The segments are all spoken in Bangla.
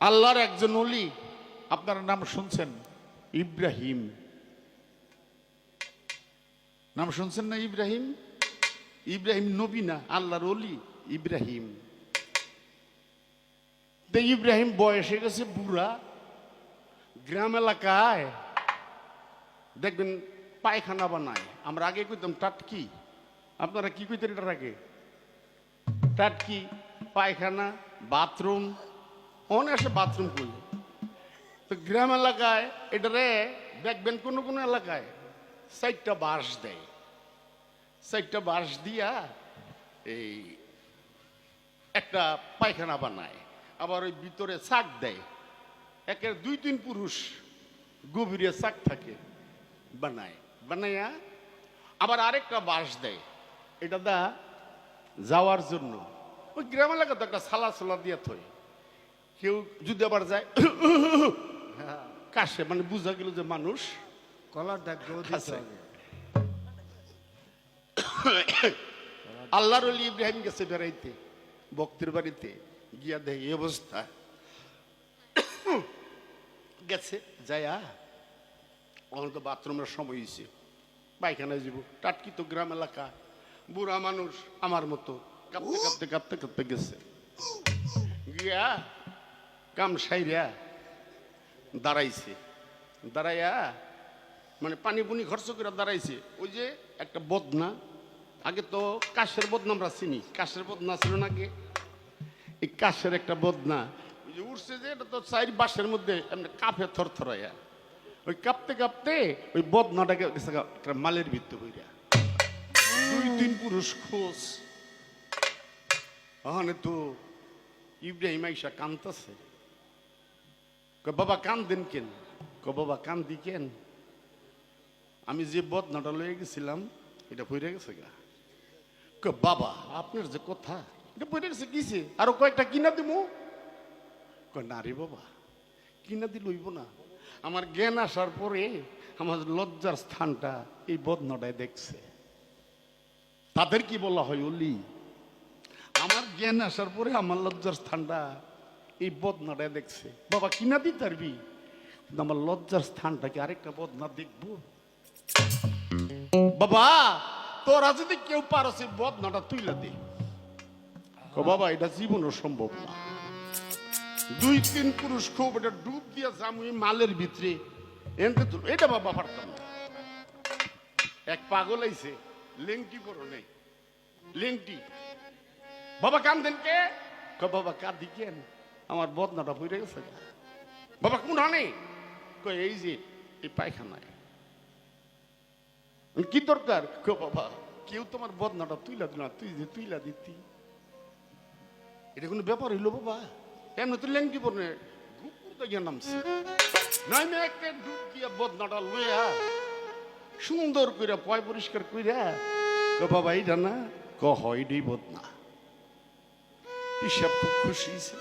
আল্লাহর একজন ওলি, আপনার নাম শুনছেন? ইব্রাহিম। নাম শুনছেন না? ইব্রাহিম। ইব্রাহিম নবী না, আল্লাহর ওলি ইব্রাহিম। ইব্রাহিম বয়স হয়ে গেছে বুড়া। গ্রাম এলাকায় দেখবেন পায়খানা বানায়। আমরা আগে কইতাম টাটকি, আপনারা কি কইতেন এটার আগে? টাটকি, পায়খানা, বাথরুম। অনেক বাথরুম করলে তো গ্রাম এলাকায় এটারে দেখবেন কোন কোন এলাকায় 4টা বাঁশ দেয়। 4টা বাঁশ দিয়া এই একটা পায়খানা বানায়। আবার ওই ভিতরে চাক দেয়, একের 2-3 পুরুষ গভীরে চাক থাকে, বানায়। বানাইয়া আবার আরেকটা বাঁশ দেয়, এটা দা যাওয়ার জন্য। ওই গ্রাম এলাকা তো একটা সালা সোলা দিয়া থই। কেউ যদি আবার যায় কাশে, মানে বুঝা গেল যে মানুষ কলার ডাক কাছে। আল্লাহর ওলি ইব্রাহিম গেছে বেড়াইতে ভক্তের বাড়িতে, গিয়া দেয় এই অবস্থা। গেছে যায়া এখন তো বাথরুমের সময় হয়েছে, পায়খানায় যাব। টাটকি তো গ্রাম এলাকা, বুড়া মানুষ আমার মতো কাঁপতে কাঁপতে কাঁপতে কাঁপতে গেছে। গিয়া কাম সাইরা দাঁড়াইছে। দাঁড়াইয়া মানে পানি পুনি খরচ করে দাঁড়াইছে। ওই যে একটা বদনা, আগে তো কাশের বদনা আমরা চিনি, কাশের বদনা ছিল না আগে। এই কাশের একটা বদনা ওই যে উঠছে, যে এটা তো 4 বাঁশের মধ্যে এমনি কাঁপে থরথরাইয়া। ওই কাঁপতে কাঁপতে ওই বদনাটাকে একটা মালের ভিত্তি হইয়া 2-3 পুরুষ খোঁজ। ওখানে তো ইব্রাহিম আইসা কান্দতেছে। বাবা কান্দেন কেন? বাবা কান্দি কেন? আমি যে বদনাটা লয়ে গেছিলাম এটা পড়ে গেছে গা। বাবা আপনার যে কথা, এটা পড়ে গেছে কিসে? আরো কয়েকটা কিনা দিব। না রে বাবা, কিনা দিল হইব না। আমার জ্ঞান আসার পরে আমার লজ্জার স্থানটা এই বদনাটায় দেখছে। তাদের কি বলা হয় ওলি? আমার জ্ঞান আসার পরে আমার লজ্জার স্থানটা এই বদনাটায় দেখছে। বাবা কিনা দিতে পারবি? আমার লজ্জার স্থানটাকে আরেকটা বদনা দেখবো। বাবা তোরা যদি কেউ পারো সে বদনাটা তুইলা দে। বাবা এটা জীবনও সম্ভব না। 2-3 পুরুষ খুব এটা ডুব দিয়া জামুই মালের ভিতরে এনতে তুল, এটা বাবা পারতাম না। এক পাগল আইছে, লেংটি পরো নেই, লেংটি। বাবা কান্দেন কে? বাবা কাঁদি কেন? আমার বদনাটা পড়ে গেছে। বাবা কোন হানে? এই যে এই পায়খানায়। কি দরকার? বাবা কেউ তোমার বদনাটা তুইলা দিল না, তুই যে তুইলা দিতি। এটা কোনো ব্যাপার হইলো বাবা? এমনি তো লেংটি পরে গুপুর গিয়ে নামছে, নয় একটা ডুব দিয়া বদনাটা লইয়া সুন্দর করে পয় পরিষ্কার কইরা বাবা এইটা না হয় এটাই বদনা। হিসাব খুব খুশি হয়েছে।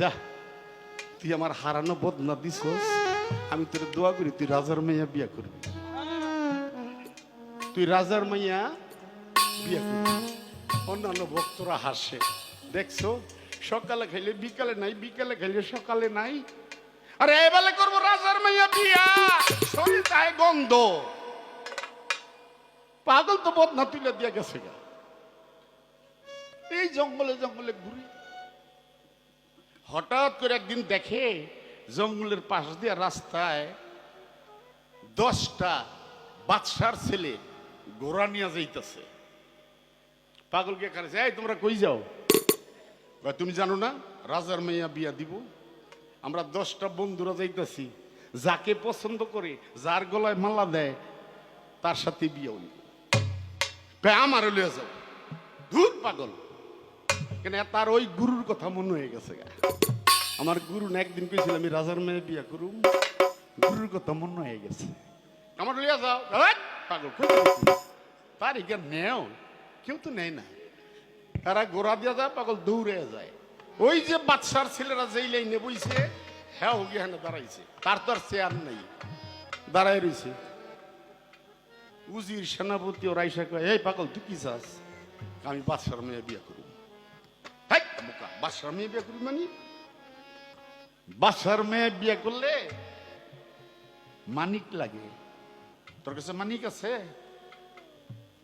যা তুই আমার হারানো বদনা দিছস, আমি তোর দোয়া করি তুই রাজার মাইয়া বিয়া করবি। তুই রাজার মাইয়া বিয়া করবি। অন্যান্য ভক্তরা হাসে, দেখছো সকালে খাইলে বিকালে নাই, বিকালে খাইলে সকালে নাই। আরে এবেলে করবো রাজার মাইয়া বিয়া, শরীর তাই গন্ধ। পাগল তো বদনা তুলে দিয়া গেছে গা। এই জঙ্গলে জঙ্গলে ঘুরি, হঠাৎ করে একদিন দেখে জঙ্গলের পাশ দিয়ে রাস্তায় 10টা বাদশার ছেলে ঘোড়া নিয়ে যাইতেছে। পাগলকে কাছে, এই তোমরা কই যাও? তুমি জানো না রাজার মেয়া বিয়া দিব? আমরা 10টা বন্ধুরা যাইতেছি, যাকে পছন্দ করে যার গলায় মালা দেয় তার সাথে বিয়ে হইব। আমার লিয়ে যাও। ধুর পাগল, কেন তার ওই গুরুর কথা মনে হয়ে গেছে। আমার গুরু না একদিন কইছিল আমি রাজার মেয়ে বিয়া করুম, গুরুর কথা মনে হয়ে গেছে। আমার লিয়া যাও। পাগল তার এখানে নেও, কেউ তো নেয় না। তারা গোড়া দিয়া যায়, পাগল দৌড়ে যায়। ওই যে বাদশার ছেলেরা যেই লাইনে বইছে, হ্যাঁ ওখানে দাঁড়াইছে। তার তো আর চেয়ার নাই, দাঁড়াই রয়েছে। উজির সেনাপতি ওর আইসা কয়, এই পাগল তুই কি চাস? আমি বাদশার মেয়ে বিয়া করুম। বোকা, বাদশার মেয়ে বিয়ে করবি মানে? বাদশার মেয়ে বিয়ে করলে মানিক লাগে। তোর কাছে মানিক আছে?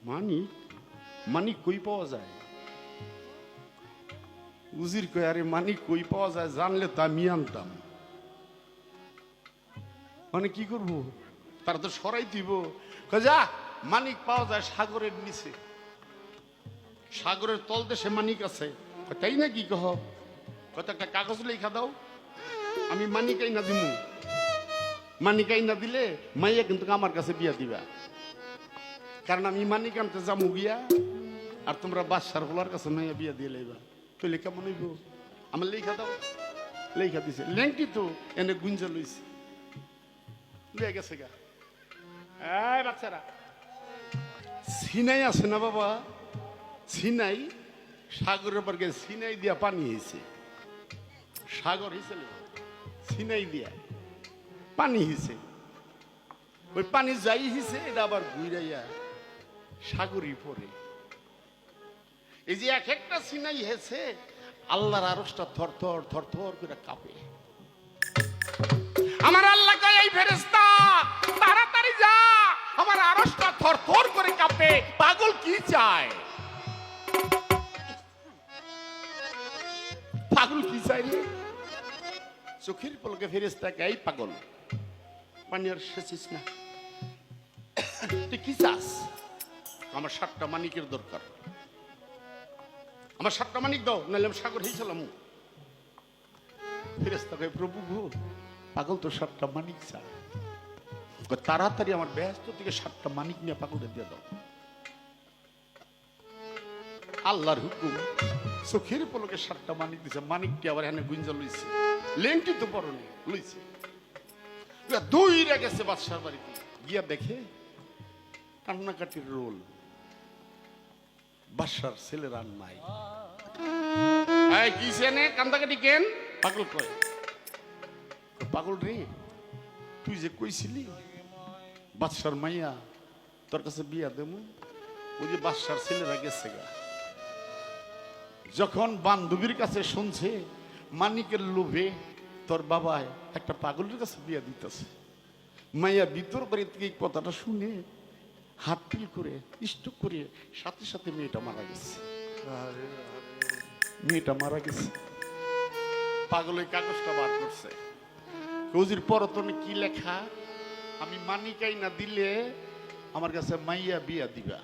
মানিক? মানিক কই পাওয়া যায়? উজির কই, আরে মানিক কই পাওয়া যায় জানলে তো আমি আনতাম। মানে কি করব? তারা তো সরাই দিব। যা, মানিক পাওয়া যায় সাগরের নিচে, সাগরের তলদেশে মানিক আছে। তাই না? কি কহ? কত একটা কাগজ লেখা দাও, আমি মানিকাই না দিমু। মানিকাই না দিলে মাইয়া কিন্তু আমার কাছে বিয়া দিবা, কারণ আমি মানিক আনতে যাবো গিয়া, আর তোমরা বাদশার হলার কাছে মাইয়া বিয়া দিয়ে লইবা। তাহলে কেমন হইব? আমার লেখা দাও। লেখা দিছে, লেংটি তো এনে গুঞ্জা লইছে, লিয়ে গেছে গা। এই বাচ্চারা, সিনাই আছে না বাবা? সিনাই, সাগরের পর গিয়ে সিনাই দিয়া পানি হয়েছে। সাগর হয়েছে, সিনাই দিয়া পানি হয়েছে। ওই পানি যাই হিসে এটা আবার ঘুরাইয়া সাগরই পরে। এই যে এক একটা সিনাই হেছে, আল্লাহর আরশটা থরথর থরথর করে কাঁপে। আমার আল্লাহ কয়, এই ফেরেশতা তাড়াতাড়ি যা, আমার আরশটা থরথর করে কাঁপে। পাগল কি চায়? পাগল কি চাই রে? চোখের পলকে ফেরেশতাকে, এই পাগল, পানি আর শেষিস না, তুই কি চাস? আমার 7টা মানিকের দরকার, আমার 7টা মানিক দাও, নাহলে আমি সাগর হয়েছিলাম। ফেরেশতা কয়, প্রভু গো, পাগল তো 7টা মানিক চায়, তাড়াতাড়ি আমার ব্যস্ত থেকে 7টা মানিক নিয়ে পাগলটা দিয়ে দাও। আল্লাহর হুকুম, চোখের পলকে 7টা মানিক দিছে। মানিকটি আবার এখানে গুঞ্জা লইছে, লেংটি তো পরনে লইছে। দৌড়ে গেছে বাদশার বাড়িতে, গিয়া দেখে কান্নাকাটির রোল, বাদশার ছেলের আর নাই। কি সেনে কান্দাকাটি কেন? পাগল কয়, পাগল রে, তুই যে কইছিলি বাদশার মাইয়া তোর কাছে বিয়া দেবো, ওই যে বাদশার ছেলেরা গেছে গা। যখন বান্ধবীর কাছে শুনছে মানিকের লোভে তোর বাবা একটা পাগলের কাছে বিয়া দিতেছে, মাইয়া ভিতর বাড়ি থেকে এই কথাটা শুনে হাত পিল করে স্ট্রোক করে সাথে সাথে মেয়েটা মারা গেছে। মেয়েটা মারা গেছে। পাগল ওই কাগজটা বার করছে, কৌজির পরতনে কি লেখা? আমি মানিকাই না দিলে আমার কাছে মাইয়া বিয়া দিবা,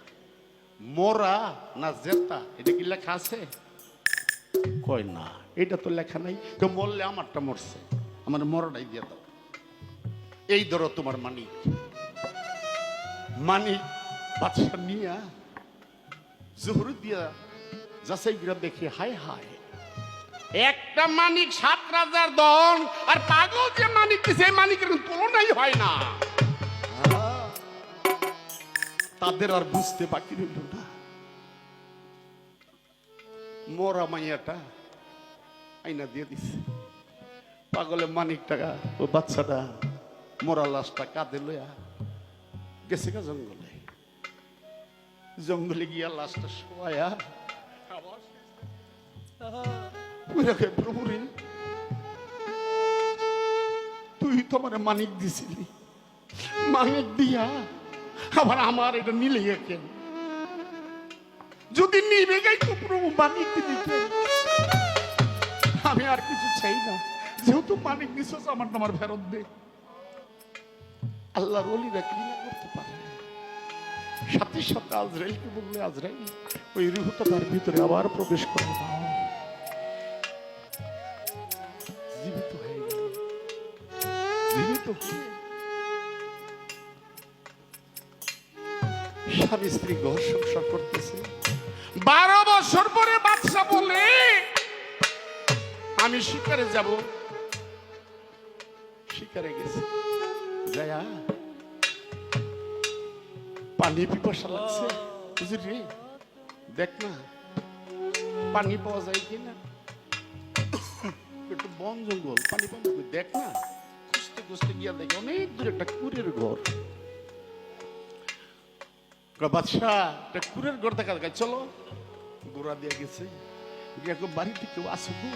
মরা না জেতা, এটা কি লেখা আছে? কয় না, এটা তো লেখা নাই। তো মরলে আমারটা মরছে, আমার মরাটাই দিয়ে দাও। এই ধরো তোমার মানিক। মানিক বাদশা নিয়া জোহর দিয়া যাচাই করে দেখে, হায় হায়, একটা মানিক 7 রাজার দল, আর পাগল যে মানিক দিছে মানিকের তুলনাই হয় না। তাদের আর বুঝতে বাকি রইল না। মরা মাইয়াটা আইনা দিয়ে দিছে। পাগলে মানিক টাকা ও বাচ্চাটা মরা লাশটা কাঁধে লইয়া গেছে গা জঙ্গলে। জঙ্গলে গিয়া লাশটা শোয়া প্রভু রে, তুই তো আমার মানিক দিছিলি, মানিক দিয়া আবার আমার এটা নিলে কেন? যদি নিবে গাই তো প্রভু মানিক দিবি কেন? আমি আর কিছু চাই না, যেহেতু মানিক দিছস আমার তোমার ফেরত দে। আল্লাহর ওলিরা কি না করতে পারে? সাথে সাথে আজরাইলকে বললে, আজরাইল ওই রুহটা তার ভিতরে আবার প্রবেশ করে দাও, জীবিত হয়ে গেল। জীবিত হয়ে স্বামী স্ত্রী ঘর সংসার করতেছে। 12 বছর পরে বাদশা বলে, আমি শিকারে যাব। শিকারে গেছে, যায়া পানি পিপাসা লাগছে। হুজুর রে, দেখ না পানি পাওয়া যায় কিনা, একটু বন জঙ্গল, পানি পাবো, দেখ না। খুঁজতে খুঁজতে গিয়া দেখে অনেক দূরে একটা কুরের ঘর। বাদশাহ একটা কুরের ঘর দেখা দেখায়, চলো। গোড়া দিয়ে গেছে, বাড়িতে কেউ আসো গো,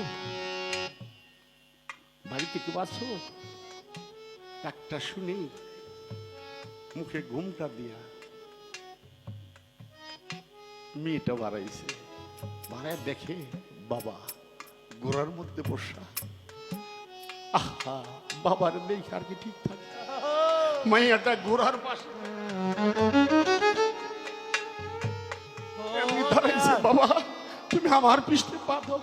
বাড়িতে কেউ আসো? একটা শুনি মুখে ঘুমটা দিয়া মেয়েটা বাড়াইছে, বাড়ায় দেখে বাবা ঘোড়ার মধ্যে বসা। আহা, বাবার দেখে আর কি ঠিক থাকে? মাইয়াটা ঘোড়ার পাশে এমনি দাঁড়াইছে। বাবা তুমি আমার পৃষ্ঠে পা দাও,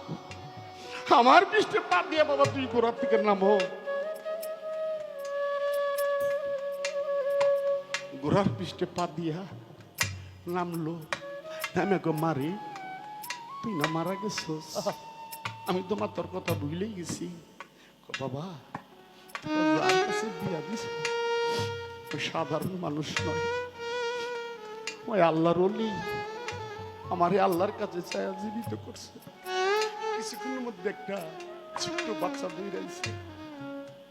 আমার পৃষ্ঠে পা দিয়ে বাবা তুই ঘোড়ার থেকে নামো। ঘোড়ার পৃষ্ঠে পা দিয়া নামলো, নামে গো মারি তুই না মারা গেছস, আমি তোমার তোর কথা ভুলেই গেছি। বাবা যার কাছে বিয়া দিস ওই সাধারণ মানুষ নয়, ওই আল্লাহর ওলি, আমারে আল্লাহর কাছে ছায়া জীবিত করছে। কিছুক্ষণের মধ্যে একটা ছোট্ট বাচ্চা দৌড়াইছে।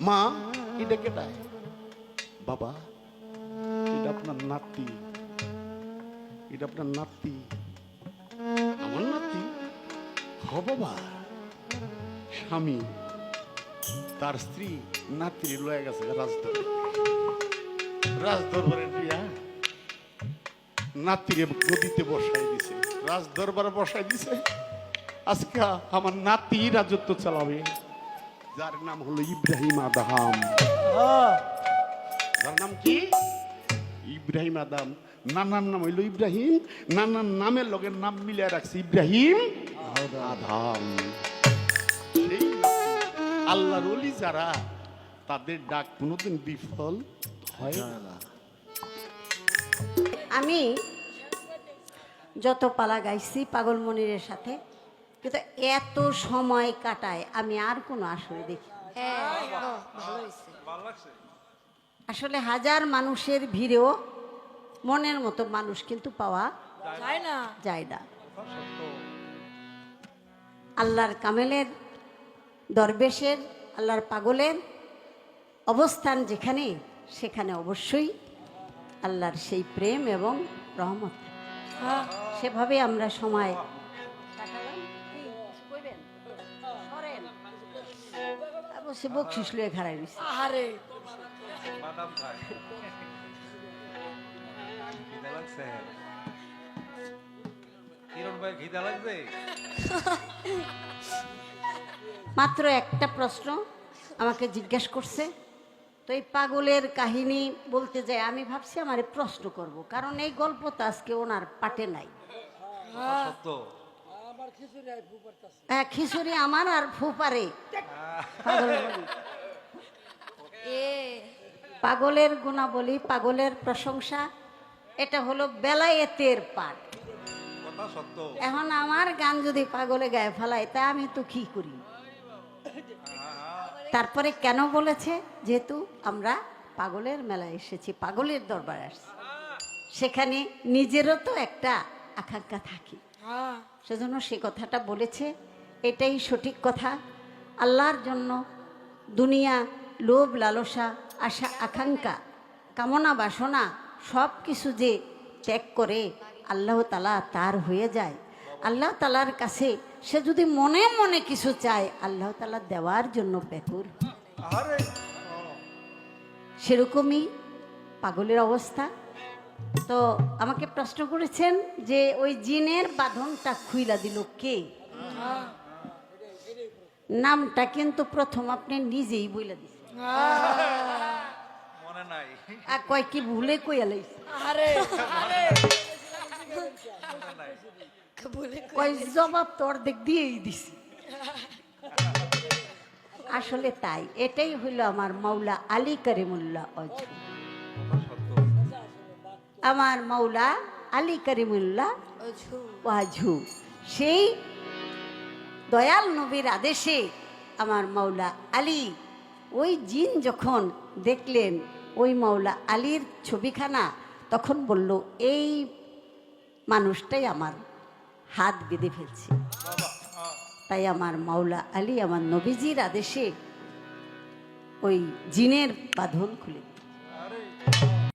মা এটা কেটায়? বাবা এটা আপনার নাতি, এটা আপনার নাতি। আমার নাতি? হ বাবা, স্বামী তার স্ত্রী নাতি লয়ে গেছে রাজদরবারে দিয়া নাতিরে গদিতে বসাই দিছে, রাজদরবারে বসাই দিছে। আজকে আমার নাতি রাজত্ব চালাবে, যার নাম হলো ইব্রাহিম আদম। যার নাম কি? ইব্রাহিম আদম। নানার নাম হইল ইব্রাহিম, নানার নামের লগের নাম মিলিয়ে রাখছে ইব্রাহিম আদম। সেই আল্লাহর ওলি যারা, তাদের ডাক কোনোদিন বিফল হয় না। আমি যত পালা গাইছি পাগল মনিরের সাথে, কিন্তু এত সময় কাটায় আমি আর কোনো আসরে দেখি। আসলে হাজার মানুষের ভিড়েও মনের মতো মানুষ কিন্তু পাওয়া যায় না। আল্লাহর কামেলের, দরবেশের, আল্লাহর পাগলের অবস্থান যেখানে, সেখানে অবশ্যই আল্লাহর সেই প্রেম এবং রহমত। সেভাবে আমরা সময় বকশিস লুয়ে খারাই দিছি। মাত্র একটা প্রশ্ন আমাকে জিজ্ঞেস করছে, তো এই পাগলের কাহিনী বলতে যাই আমি ভাবছি আমার প্রশ্ন করব, কারণ এই গল্প তো আজকে ওনার পাটে নাই। হ্যাঁ, খিচুড়ি আমার আর ফুপারে। পাগলের গুণাবলী, পাগলের প্রশংসা, এটা হলো বেলায়েতের পাঠ। এখন আমার গান যদি পাগলে গায়ে ফেলায় তা আমি তো কি করি? তারপরে কেন বলেছে? যেহেতু আমরা পাগলের মেলায় এসেছি, পাগলের দরবারে আসছি, সেখানে নিজেরও তো একটা আকাঙ্ক্ষা থাকে, সেজন্য সে কথাটা বলেছে। এটাই সঠিক কথা। আল্লাহর জন্য দুনিয়া, লোভ, লালসা, আশা, আকাঙ্ক্ষা, কামনা, বাসনা সব কিছু যে ত্যাগ করে আল্লাহ তাআলা তার হয়ে যায়। আল্লাহ তাআলার কাছে সে যদি মনে মনে কিছু চায়, আল্লাহ তাআলা দেওয়ার জন্য ব্যাকুল। সেরকমই পাগলের অবস্থা। তো আমাকে প্রশ্ন করেছেন যে ওই জিনের বাঁধনটা খুইলা দিল কে? নামটা কিন্তু প্রথম আপনি নিজেই বইলা দিছেন, মনে নাই? আর কয় কি ভুলে কইয়া লাইছে? কয় জবাব তো অর্ধেক দিয়েই দিছি। আসলে তাই, এটাই হইল আমার মাওলা আলী করিমুল্লাহ অজু। আমার মাওলা আলী করিমুল্লাহ ওয়াজু, সেই দয়াল নবীর আদেশে আমার মাওলা আলী, ওই জিন যখন দেখলেন ওই মাওলা আলীর ছবিখানা, তখন বলল এই মানুষটাই আমার হাত বেঁধে ফেলছে। তাই আমার মাওলা আলী আমার নবীজির আদেশে ওই জিনের বাঁধন খুলে